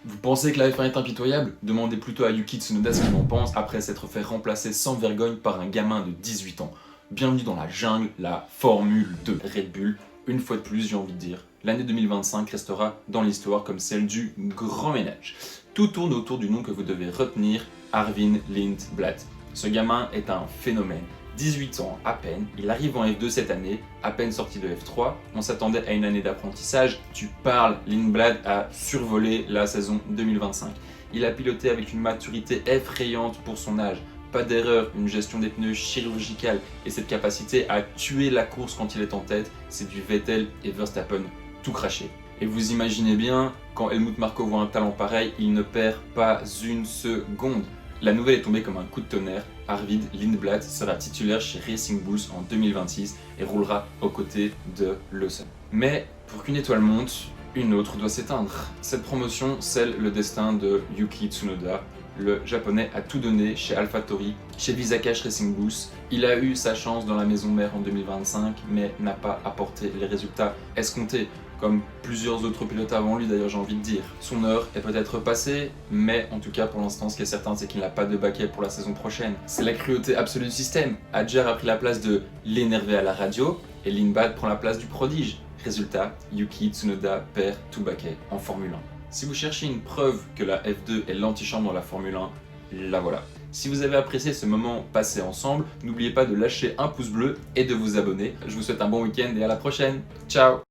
Vous pensez que la F1 est impitoyable? Demandez plutôt à Yuki Tsunoda ce qu'il en pense après s'être fait remplacer sans vergogne par un gamin de 18 ans. Bienvenue dans la jungle, la Formule 2. Red Bull, une fois de plus j'ai envie de dire, l'année 2025 restera dans l'histoire comme celle du grand ménage. Tout tourne autour du nom que vous devez retenir, Arvin Lindblad. Ce gamin est un phénomène. 18 ans à peine, il arrive en F2 cette année, à peine sorti de F3, on s'attendait à une année d'apprentissage, tu parles, Lindblad a survolé la saison 2025. Il a piloté avec une maturité effrayante pour son âge, pas d'erreur, une gestion des pneus chirurgicale et cette capacité à tuer la course quand il est en tête, c'est du Vettel et Verstappen tout craché. Et vous imaginez bien, quand Helmut Marko voit un talent pareil, il ne perd pas une seconde. La nouvelle est tombée comme un coup de tonnerre, Arvid Lindblad sera titulaire chez Racing Bulls en 2026 et roulera aux côtés de Lawson. Mais pour qu'une étoile monte, une autre doit s'éteindre. Cette promotion scelle le destin de Yuki Tsunoda. Le japonais a tout donné chez AlphaTauri, chez Vizakash Racing Bulls. Il a eu sa chance dans la maison mère en 2025, mais n'a pas apporté les résultats escomptés, comme plusieurs autres pilotes avant lui d'ailleurs j'ai envie de dire. Son heure est peut-être passée, mais en tout cas pour l'instant ce qui est certain c'est qu'il n'a pas de baquet pour la saison prochaine. C'est la cruauté absolue du système. Adjar a pris la place de l'énervé à la radio, et Lindblad prend la place du prodige. Résultat, Yuki Tsunoda perd tout baquet en Formule 1. Si vous cherchez une preuve que la F2 est l'antichambre dans la Formule 1, la voilà. Si vous avez apprécié ce moment passé ensemble, n'oubliez pas de lâcher un pouce bleu et de vous abonner. Je vous souhaite un bon week-end et à la prochaine. Ciao!